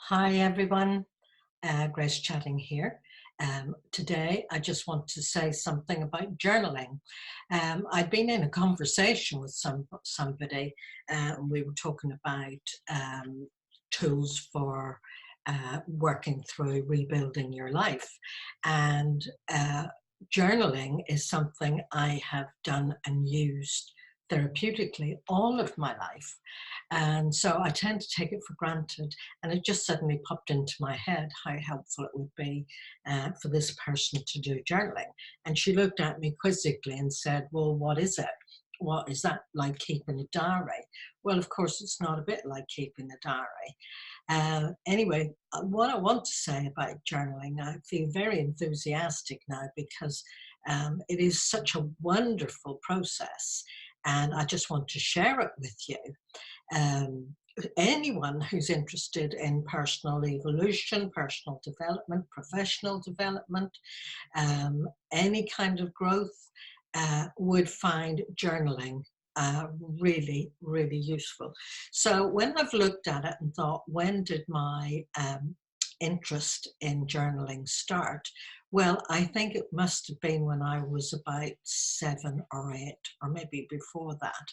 Hi everyone, Grace chatting here. Today I just want to say something about journaling. I'd been in a conversation with somebody and we were talking about tools for working through rebuilding your life. And journaling is something I have done and used therapeutically all of my life. And so I tend to take it for granted. And it just suddenly popped into my head how helpful it would be for this person to do journaling. And she looked at me quizzically and said, well, what is it? What is that, like keeping a diary? Well, of course, it's not a bit like keeping a diary. Anyway, what I want to say about journaling, I feel very enthusiastic now because it is such a wonderful process. And I just want to share it with you. Um, Anyone who's interested in personal evolution, personal development, professional development, any kind of growth would find journaling really, really useful. So when I've looked at it and thought, when did my interest in journaling start? Well, I think it must have been when I was about 7 or 8, or maybe before that.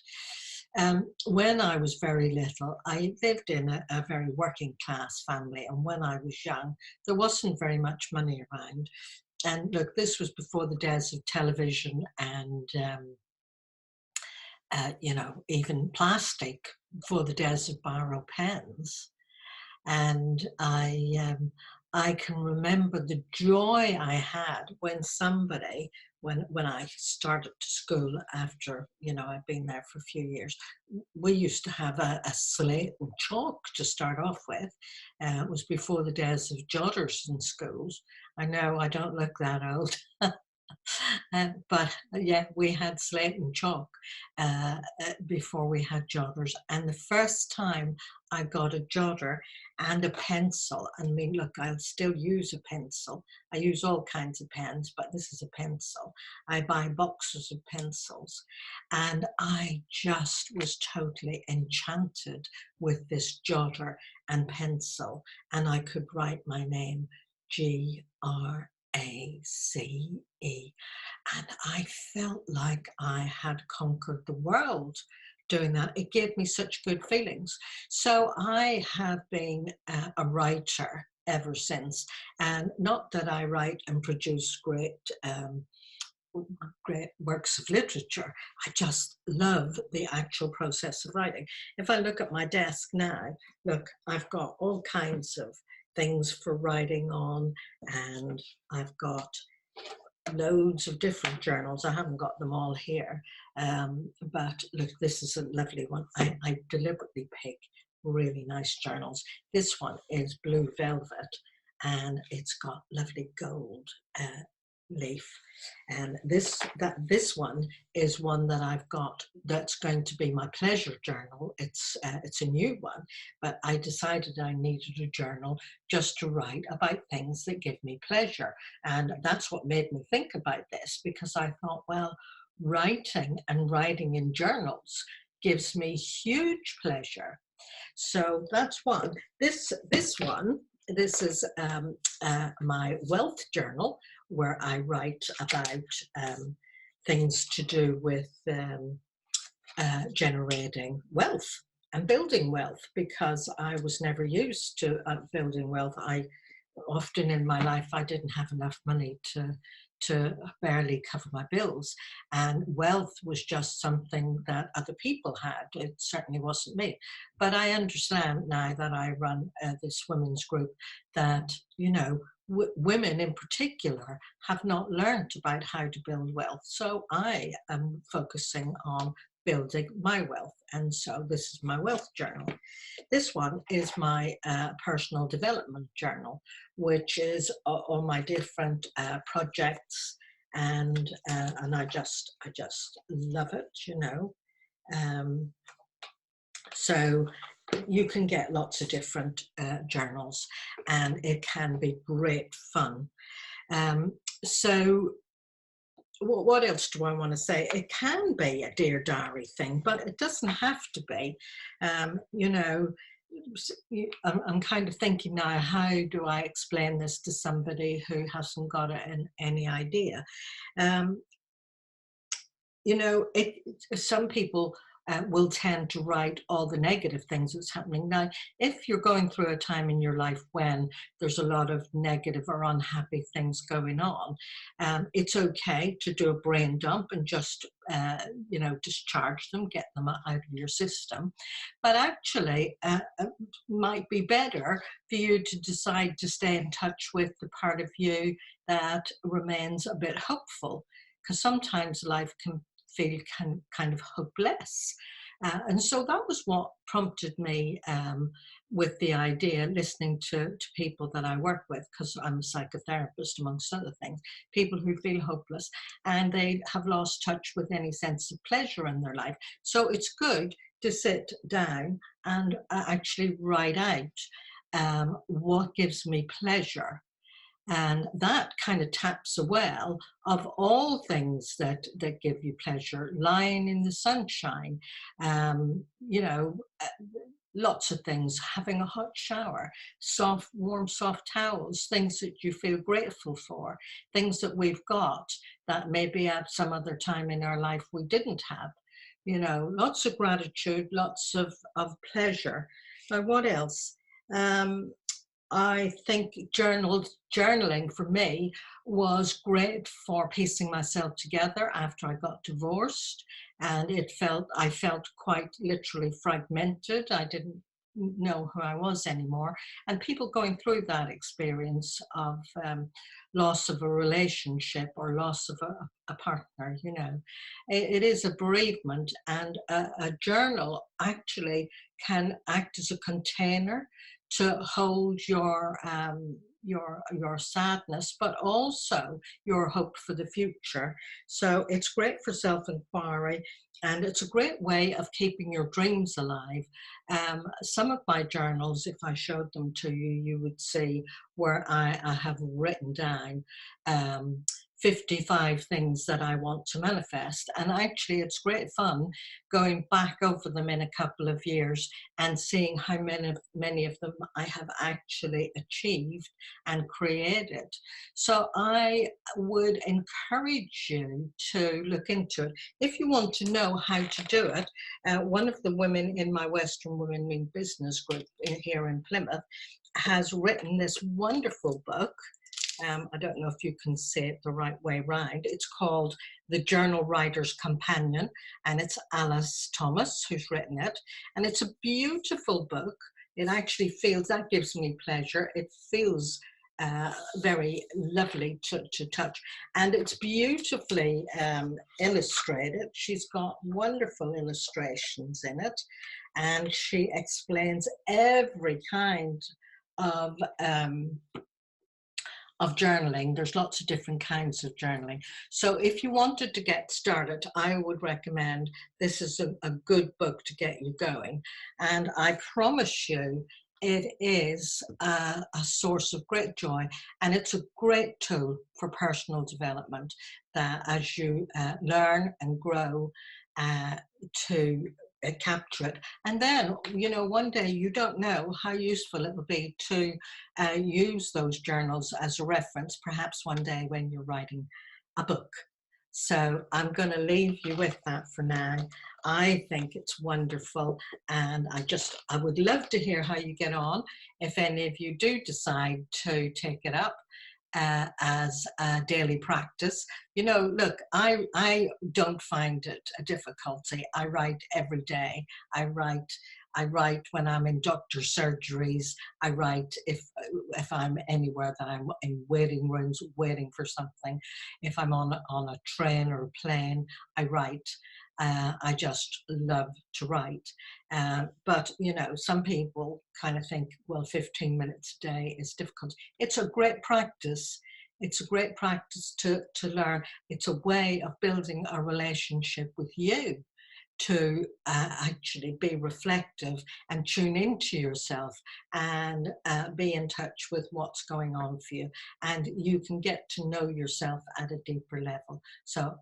When I was very little, I lived in a very working class family, and when I was young, there wasn't very much money around. And look, this was before the days of television and, even plastic, before the days of biro pens. And I can remember the joy I had when somebody, when I started to school after, I'd been there for a few years, we used to have a slate and chalk to start off with. It was before the days of jotters in schools. I know I don't look that old. But yeah, we had slate and chalk before we had jotters. And the first time I got a jotter and a pencil, I mean, look, I'll still use a pencil. I use all kinds of pens, but this is a pencil. I buy boxes of pencils. And I just was totally enchanted with this jotter and pencil. And I could write my name, Grace. And I felt like I had conquered the world doing that. It gave me such good feelings. So I have been a writer ever since. And not that I write and produce great works of literature. I just love the actual process of writing. If I look at my desk now, look, I've got all kinds of things for writing on, and I've got loads of different journals. I haven't got them all here, but look, this is a lovely one. I deliberately pick really nice journals. This one is blue velvet, and it's got lovely gold leaf. And this one is one that I've got that's going to be my pleasure journal. It's a new one, but I decided I needed a journal just to write about things that give me pleasure. And that's what made me think about this, because I thought, well, writing and writing in journals gives me huge pleasure. So that's one. This one, this is my wealth journal, where I write about things to do with generating wealth and building wealth, because I was never used to building wealth. I often in my life, I didn't have enough money to barely cover my bills, and wealth was just something that other people had. It certainly wasn't me. But I understand now that I run this women's group that, women in particular have not learned about how to build wealth. So I am focusing on building my wealth. And so this is my wealth journal. This one is my personal development journal, which is all my different projects, and I just love it. So you can get lots of different journals, and it can be great fun. So what else do I want to say? It can be a Dear Diary thing, but it doesn't have to be. I'm kind of thinking now, how do I explain this to somebody who hasn't got any idea? Um, some people will tend to write all the negative things that's happening. Now, if you're going through a time in your life when there's a lot of negative or unhappy things going on, it's okay to do a brain dump and just, discharge them, get them out of your system. But actually, it might be better for you to decide to stay in touch with the part of you that remains a bit hopeful, because sometimes life can feel kind of hopeless. And so that was what prompted me with the idea, listening to people that I work with, because I'm a psychotherapist, amongst other things, people who feel hopeless and they have lost touch with any sense of pleasure in their life. So it's good to sit down and actually write out what gives me pleasure, and that kind of taps a well of all things that give you pleasure. Lying in the sunshine, um, you know, uh, lots of things. Having a hot shower, soft, warm, soft towels, things that you feel grateful for, things that we've got that maybe at some other time in our life we didn't have. Lots of gratitude, lots of pleasure. Now, what else? Um, I think journaling for me was great for piecing myself together after I got divorced, and I felt quite literally fragmented. I didn't know who I was anymore. And people going through that experience of loss of a relationship or loss of a partner, it is a bereavement, and a journal actually can act as a container to hold your sadness, but also your hope for the future. So it's great for self-inquiry, and it's a great way of keeping your dreams alive. Some of my journals, if I showed them to you, you would see where I have written down um, 55 things that I want to manifest. And actually, it's great fun going back over them in a couple of years and seeing how many of them I have actually achieved and created. So I would encourage you to look into it. If you want to know how to do it, one of the women in my Western Women Mean Business group here in Plymouth has written this wonderful book. I don't know if you can say it the right way round. It's called The Journal Writer's Companion, and it's Alice Thomas who's written it. And it's a beautiful book. It actually feels, that gives me pleasure. It feels very lovely to touch. And it's beautifully illustrated. She's got wonderful illustrations in it. And she explains every kind of journaling. There's lots of different kinds of journaling. So if you wanted to get started, I would recommend this is a good book to get you going. And I promise you, it is a source of great joy, and it's a great tool for personal development, that as you learn and grow to capture it. And then, one day you don't know how useful it will be to use those journals as a reference, perhaps one day when you're writing a book. So I'm going to leave you with that for now. I think it's wonderful, and I would love to hear how you get on if any of you do decide to take it up as a daily practice. Look, I don't find it a difficulty. I write every day. I write when I'm in doctor surgeries. I write if I'm anywhere that I'm in waiting rooms waiting for something. If I'm on a train or a plane, I write. I just love to write. But, some people kind of think, well, 15 minutes a day is difficult. It's a great practice. It's a great practice to learn. It's a way of building a relationship with you, to actually be reflective and tune into yourself and be in touch with what's going on for you. And you can get to know yourself at a deeper level. So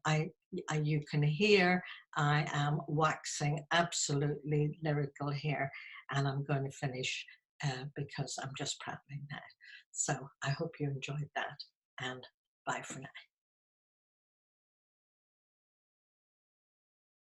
you can hear I am waxing absolutely lyrical here, and I'm going to finish because I'm just prattling now. So I hope you enjoyed that, and bye for now.